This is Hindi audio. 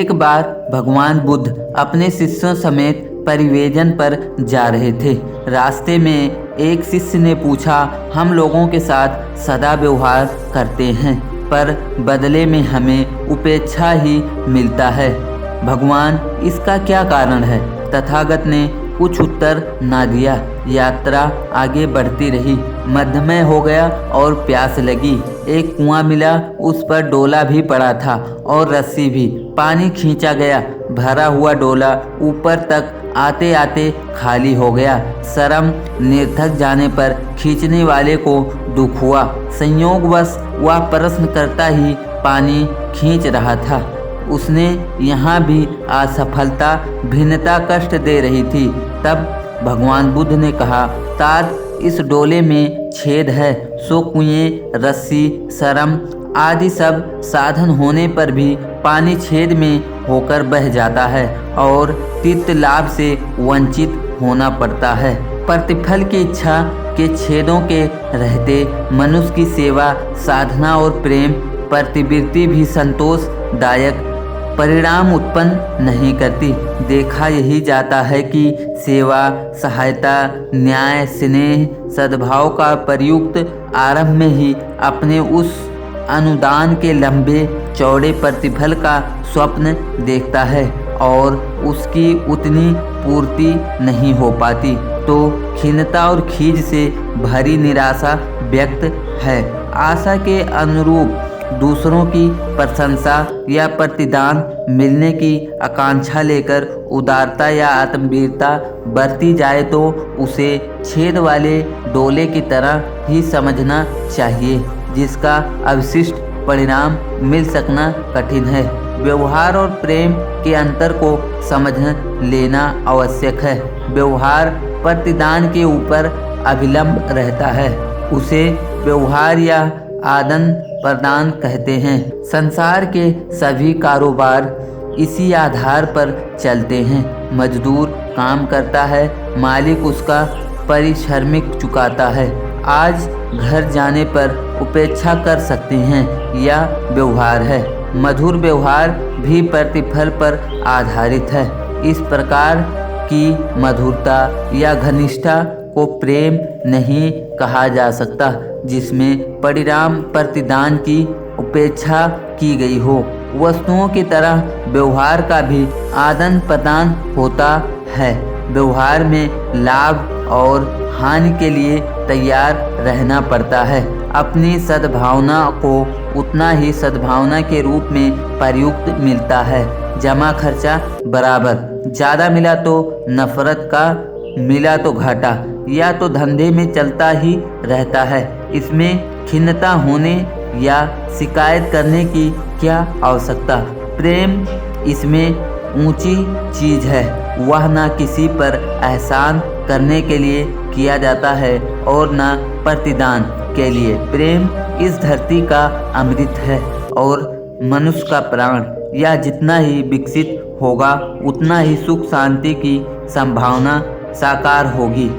एक बार भगवान बुद्ध अपने शिष्यों समेत परिवेजन पर जा रहे थे। रास्ते में एक शिष्य ने पूछा, हम लोगों के साथ सदा व्यवहार करते हैं पर बदले में हमें उपेक्षा ही मिलता है। भगवान, इसका क्या कारण है? तथागत ने कुछ उत्तर ना दिया। यात्रा आगे बढ़ती रही। मध्यमय हो गया और प्यास लगी। एक कुआं मिला, उस पर डोला भी पड़ा था और रस्सी भी। पानी खींचा गया। भरा हुआ डोला ऊपर तक आते आते खाली हो गया। शर्म निरर्थक जाने पर खींचने वाले को दुख हुआ। संयोगवश वह प्रश्न करता ही पानी खींच रहा था। उसने यहाँ भी असफलता भिन्नता कष्ट दे रही थी। तब भगवान बुद्ध ने कहा, तात, इस डोले में छेद है, सो कुएं, रस्सी, शर्म आदि सब साधन होने पर भी पानी छेद में होकर बह जाता है और तीर्थ लाभ से वंचित होना पड़ता है। प्रतिफल की इच्छा के छेदों के रहते मनुष्य की सेवा, साधना और प्रेम प्रतिवृत्ति भी संतोषदायक परिणाम उत्पन्न नहीं करती। देखा यही जाता है कि सेवा, सहायता, न्याय, स्नेह, सद्भाव का प्रयुक्त आरंभ में ही अपने उस अनुदान के लंबे चौड़े प्रतिफल का स्वप्न देखता है और उसकी उतनी पूर्ति नहीं हो पाती तो खिन्नता और खीज से भरी निराशा व्यक्त है। आशा के अनुरूप दूसरों की प्रशंसा या प्रतिदान मिलने की आकांक्षा लेकर उदारता या आत्मवीरता बरती जाए तो उसे छेद वाले डोले की तरह ही समझना चाहिए, जिसका अवशिष्ट परिणाम मिल सकना कठिन है। व्यवहार और प्रेम के अंतर को समझ लेना आवश्यक है। व्यवहार प्रतिदान के ऊपर अभिलंब रहता है, उसे व्यवहार या आदान प्रदान कहते हैं। संसार के सभी कारोबार इसी आधार पर चलते हैं। मजदूर काम करता है, मालिक उसका पारिश्रमिक चुकाता है। आज घर जाने पर उपेक्षा कर सकते हैं, यह व्यवहार है। मधुर व्यवहार भी प्रतिफल पर आधारित है। इस प्रकार की मधुरता या घनिष्ठता को प्रेम नहीं कहा जा सकता, जिसमें परिणाम प्रतिदान की उपेक्षा की गई हो। वस्तुओं की तरह व्यवहार का भी आदान प्रदान होता है। व्यवहार में लाभ और हानि के लिए तैयार रहना पड़ता है। अपनी सद्भावना को उतना ही सद्भावना के रूप में प्रयुक्त मिलता है। जमा खर्चा बराबर, ज़्यादा मिला तो नफरत का, मिला तो घाटा, या तो धंधे में चलता ही रहता है। इसमें खिन्नता होने या शिकायत करने की क्या आवश्यकता? प्रेम इसमें ऊंची चीज है। वह ना किसी पर एहसान करने के लिए किया जाता है और ना प्रतिदान के लिए। प्रेम इस धरती का अमृत है और मनुष्य का प्राण। यह जितना ही विकसित होगा उतना ही सुख शांति की संभावना साकार होगी।